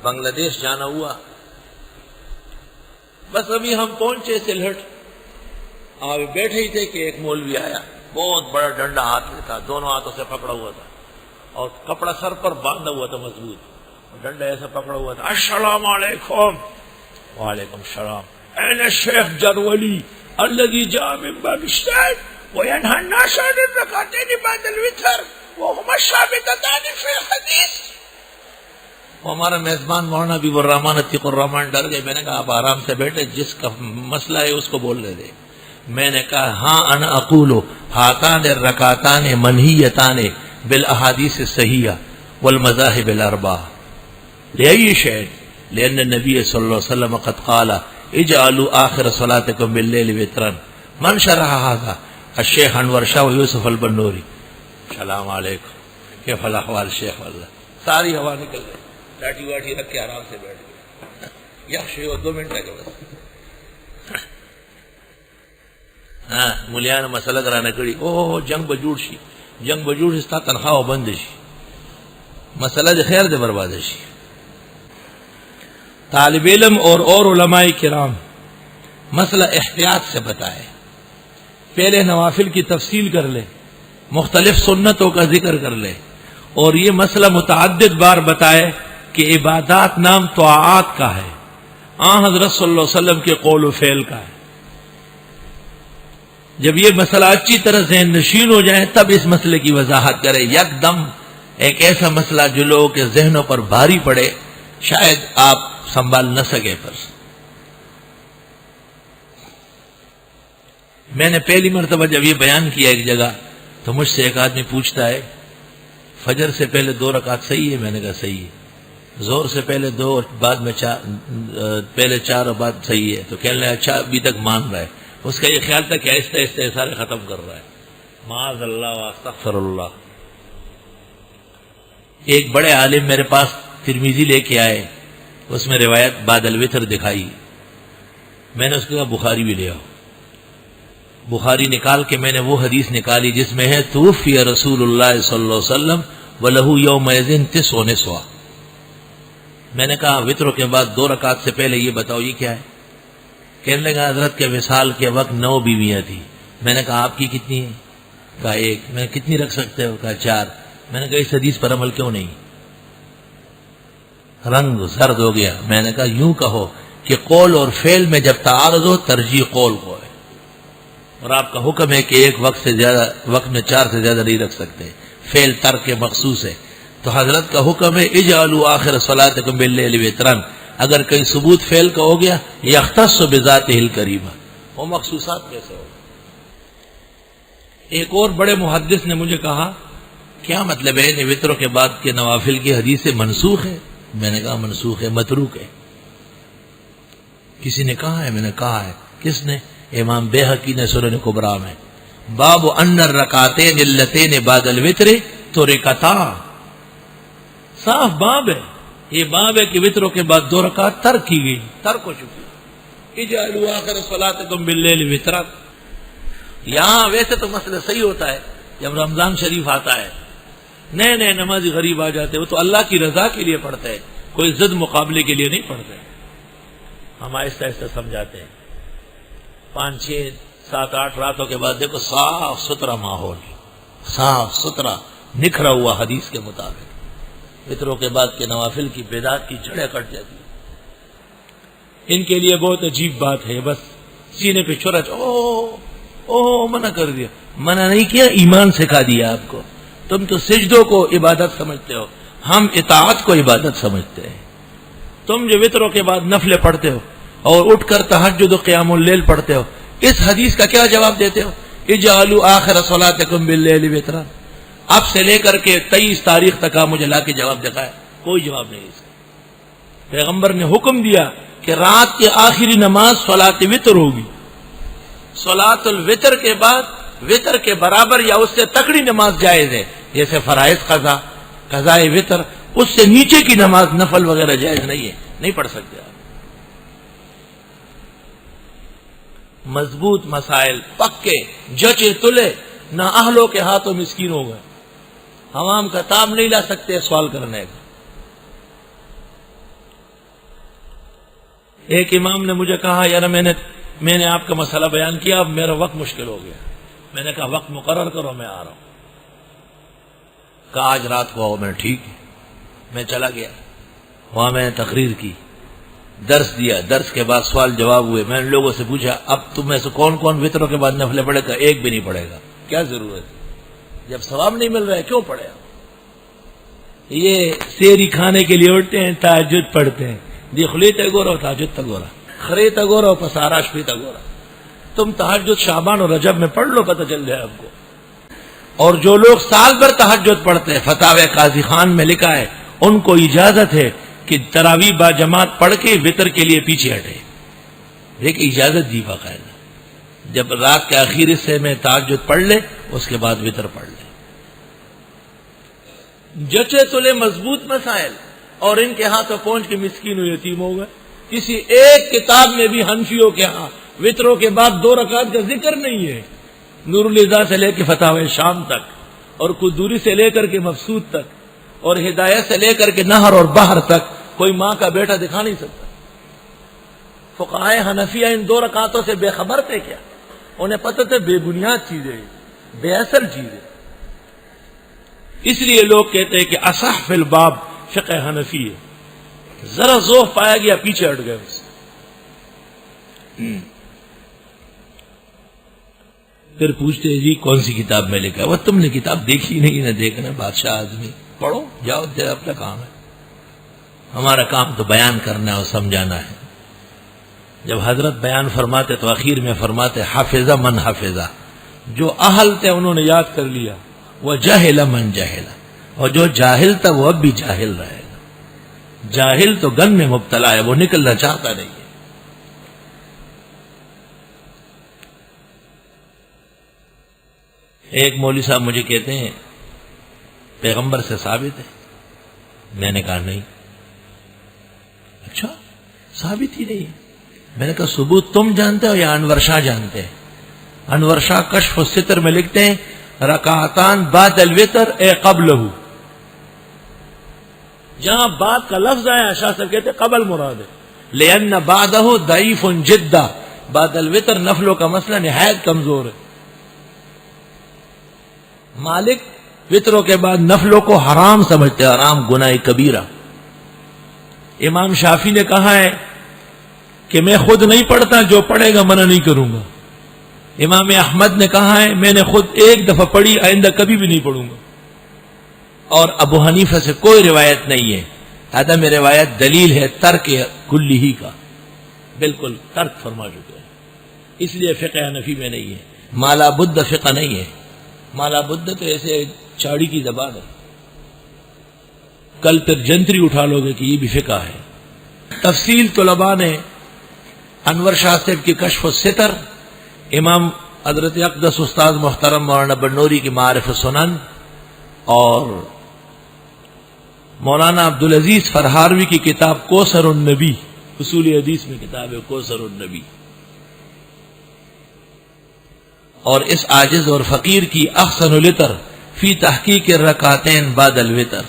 بنگلہ دیش جانا ہوا، بس ابھی ہم پہنچے سلہٹ، آپ بیٹھے ہی تھے کہ ایک مولوی آیا، بہت بڑا ڈنڈا ہاتھ میں تھا، دونوں ہاتھوں سے پکڑا ہوا تھا اور کپڑا سر پر باندھا ہوا تھا مضبوط، ڈنڈا ایسا پکڑا ہوا تھا. السلام علیکم. وعلیکم السلام. این الشیخ جرولی الذي جاء من پاکستان وينهى الناس عن الركعتين بعد الوتر وهما الثابتتان في الحديث. ہمارا میزبان مولانا حبیب الرحمان عتیق الرحمان ڈر گئے. میں نے کہا آپ آرام سے بیٹھے، جس کا مسئلہ ہے اس کو بولنے دیں. میں نے کہا ہاں انا اقول ہاتان الرکعتان منہیتان بالاحادیث الصحیحہ والمذاہب الاربعہ لأي شيء لأن النبي صلى الله عليه وسلم قد قال اجعلوا آخر صلاتكم بالليل وترا. من شرح هذا؟ الشیخ انور شاہ و یوسف البنوری. السلام علیکم، کیف الاحوال شیخ؟ واللہ ساری ہوا نکل گئی، لاٹھی واٹھی رکھ کے آرام سے بیٹھ گئے. یخشی ہو 2 منٹ لگے بس. ہاں ملیان مسئلہ کرانا کڑی او جنگ بجوڑ شی، جنگ بجوڑ شی تنخواہ بند شی، مسئلہ دے خیر دے برباد شی. طالب علم اور علماء کرام مسئلہ احتیاط سے بتائے، پہلے نوافل کی تفصیل کر لے، مختلف سنتوں کا ذکر کر لے، اور یہ مسئلہ متعدد بار بتائے کہ عبادات نام طاعات کا ہے، حضرت صلی اللہ علیہ وسلم کے قول و فعل کا ہے. جب یہ مسئلہ اچھی طرح ذہن نشین ہو جائے تب اس مسئلے کی وضاحت کرے. یک دم ایک ایسا مسئلہ جو لوگوں کے ذہنوں پر بھاری پڑے، شاید آپ سنبھال نہ سکے. پر میں نے پہلی مرتبہ جب یہ بیان کیا ایک جگہ تو مجھ سے ایک آدمی پوچھتا ہے فجر سے پہلے 2 رکعت صحیح ہے؟ میں نے کہا صحیح ہے. زور سے پہلے 2 اور بعد میں 4، پہلے 4 اور بعد صحیح ہے. تو کہنے لگا اچھا ابھی تک مان رہا ہے. اس کا یہ خیال تھا کہ آہستہ آہستہ سارے ختم کر رہا ہے. معاذ اللہ واستغفر اللہ. ایک بڑے عالم میرے پاس ترمذی لے کے آئے، اس میں روایت بعد الوتر دکھائی. میں نے اس کو کہا بخاری بھی لے آؤ. بخاری نکال کے میں نے وہ حدیث نکالی جس میں ہے توفی رسول اللہ صلی اللہ علیہ وسلم وَلَهُ يَوْمَئِذٍ 99. میں نے کہا وتروں کے بعد 2 رکعت سے پہلے یہ بتاؤ یہ کیا ہے؟ کہنے لگا حضرت کے وصال کے وقت 9 بیویاں تھیں. میں نے کہا آپ کی کتنی ہیں؟ کہا 1. میں نے کتنی رکھ سکتے ہو؟ کہا 4. میں نے کہا اس حدیث پر عمل کیوں نہیں؟ رنگ زرد ہو گیا. میں نے کہا یوں کہو کہ قول اور فعل میں جب تعارض ہو ترجیح قول کو ہے، اور آپ کا حکم ہے کہ ایک وقت میں 4 سے زیادہ نہیں رکھ سکتے. فعل ترک کے مخصوص ہے، تو حضرت کا حکم ہے اجعلوا آخر صلاتکم باللیل وترا. اگر کہیں ثبوت فعل کا ہو گیا یختص بذاتہ الکریمہ، وہ مخصوصات میں سے ہوگا. ایک اور بڑے محدث نے مجھے کہا کیا مطلب ہے وتروں کے بعد کے نوافل کی حدیث منسوخ ہے؟ میں نے کہا منسوخ ہے، متروک ہے. کسی نے کہا ہے؟ میں نے کہا ہے. کس نے؟ امام بیہقی نے سنن کبریٰ میں. باب ان الرکعتین اللتین بعد الوتر ترکتا. صاف باب ہے، یہ باب ہے کہ وتروں کے بعد 2 رکعت ترک کی گئی، ترک ہو چکی. اجعلوا آخر صلاتکم باللیل وترا. یہاں ویسے تو مسئلہ صحیح ہوتا ہے جب رمضان شریف آتا ہے، نئے نئے نمازی غریب آ جاتے ہیں، وہ تو اللہ کی رضا کے لیے پڑھتے ہیں، کوئی ضد مقابلے کے لیے نہیں پڑھتے. ہم آہستہ آہستہ سمجھاتے ہیں. 5 6 7 8 راتوں کے بعد دیکھو صاف ستھرا ماحول، صاف ستھرا نکھرا ہوا حدیث کے مطابق. وتروں کے بعد کے نوافل کی بدعت کی جڑیں کٹ جاتی. ان کے لیے بہت عجیب بات ہے، بس سینے پہ چرچ منع کر دیا. منع نہیں کیا، ایمان سکھا دیا آپ کو. تم تو سجدوں کو عبادت سمجھتے ہو، ہم اطاعت کو عبادت سمجھتے ہیں. تم جو وتروں کے بعد نفلیں پڑھتے ہو اور اٹھ کر تہجد و قیام اللیل پڑھتے ہو، اس حدیث کا کیا جواب دیتے ہو؟ اجعلوا آخر صلاتکم باللیل وترا. اب سے لے کر کے 23 تاریخ تک آپ مجھے لا کے جواب دکھائے، کوئی جواب نہیں اس کا. پیغمبر نے حکم دیا کہ رات کی آخری نماز صلاۃ وتر ہوگی. صلاۃ الوتر کے بعد وتر کے برابر یا اس سے تکڑی نماز جائز ہے، جیسے فرائض قضاء وتر. اس سے نیچے کی نماز نفل وغیرہ جائز نہیں ہے، نہیں پڑھ سکتے آپ. مضبوط مسائل پکے جچے تلے، نہ اہلوں کے ہاتھوں مسکین ہو گئے. عوام کا تاب نہیں لا سکتے سوال کرنے کا. ایک امام نے مجھے کہا یار میں نے آپ کا مسئلہ بیان کیا، اب میرا وقت مشکل ہو گیا. میں نے کہا وقت مقرر کرو، میں آ رہا ہوں. کہا آج رات کو آؤ. میں نے ٹھیک ہے. میں چلا گیا، وہاں میں نے تقریر کی، درس دیا. درس کے بعد سوال جواب ہوئے. میں نے لوگوں سے پوچھا اب تم میں سے کون کون وطروں کے بعد نفلیں پڑھے گا؟ ایک بھی نہیں پڑھے گا. کیا ضرورت ہے؟ جب ثواب نہیں مل رہا ہے کیوں پڑھے؟ یہ سیری کھانے کے لیے اٹھتے ہیں، تہجد پڑھتے ہیں. دی خلی تگورا تہجد تگورا خری تگورا پساراش پی تگورا. تم تہجد شعبان اور رجب میں پڑھ لو، پتہ چل جائے آپ کو. اور جو لوگ سال بھر تہجد پڑھتے ہیں، فتاوی قاضی خان میں لکھا ہے ان کو اجازت ہے کہ تراویح با جماعت پڑھ کے وطر کے لیے پیچھے ہٹے. ایک اجازت دی باقاعدہ، جب رات کے آخری حصے میں تہجد پڑھ لے اس کے بعد وطر پڑھ لے. جچے تلے مضبوط مسائل اور ان کے ہاتھوں پہنچ کے مسکین و یتیم ہو گئے. کسی ایک کتاب میں بھی حنفیوں کے ہاں وطروں کے بعد 2 رکعت کا ذکر نہیں ہے. نور الہدا سے لے کے فتاوی شام تک، اور قدوری سے لے کر کے مفسود تک، اور ہدایت سے لے کر کے نہر اور بحر تک کوئی ماں کا بیٹا دکھا نہیں سکتا. فقہائے حنفیہ ان 2 رکعتوں سے بے خبر تھے کیا؟ انہیں پتہ تھے بے بنیاد چیزیں، بے اصل چیزیں. اس لیے لوگ کہتے ہیں کہ اصح فی الباب فقہ حنفی ہے. ذرا ذوق پایا گیا پیچھے ہٹ گئے. پھر پوچھتے ہیں جی کون سی کتاب میں لکھا؟ وہ تم نے کتاب دیکھی نہیں نہ دیکھنا. بادشاہ آدمی پڑھو جاؤ، تیرا اپنا کام ہے. ہمارا کام تو بیان کرنا ہے اور سمجھانا ہے. جب حضرت بیان فرماتے تو اخیر میں فرماتے حافظہ من حافظہ، جو اہل تھے انہوں نے یاد کر لیا، وہ جاہل من جاہل، اور جو جاہل تھا وہ اب بھی جاہل رہے گا. جاہل تو گن میں مبتلا ہے، وہ نکلنا چاہتا نہیں ہے. ایک مولوی صاحب مجھے کہتے ہیں پیغمبر سے ثابت ہے. میں نے کہا نہیں. اچھا ثابت ہی نہیں ہے. میں نے کہا ثبوت تم جانتے ہو یا انور شاہ جانتے ہیں؟ انور شاہ کشف الستر میں لکھتے ہیں رکعتان بعد الوتر اے قبلہ. جہاں بعد کا لفظ آیا شاہ صاحب کہتے قبل مراد ہے. لأن بعدہ ضعیف جدا، بعد الوتر نفلوں کا مسئلہ نہایت کمزور ہے. مالک وطروں کے بعد نفلوں کو حرام سمجھتے، حرام گناہ کبیرہ. امام شافعی نے کہا ہے کہ میں خود نہیں پڑھتا، جو پڑھے گا منع نہیں کروں گا. امام احمد نے کہا ہے میں نے خود ایک دفعہ پڑھی، آئندہ کبھی بھی نہیں پڑھوں گا. اور ابو حنیفہ سے کوئی روایت نہیں ہے. عدم روایت دلیل ہے ترک کلی ہی کا، بالکل ترک فرما چکے ہیں. اس لیے فقہ حنفی میں نہیں ہے. مالا بدھ فقہ نہیں ہے. مالا بدھ تو ایسے چاڑی کی زبان ہے. کل پھر جنتری اٹھا لو گے کہ یہ بھی فقہ ہے. تفصیل طلباء نے انور شاہ صاحب کی کشف الستر، امام حضرت اقدس استاد محترم مولانا بنوری کی معارف السنن، اور مولانا عبدالعزیز فرہاروی کی کتاب کوثر النبی، اصول حدیث میں کتاب ہے کوثر النبی، اور اس عاجز اور فقیر کی احسن الوتر فی تحقیق الرکعتین بعد الوتر.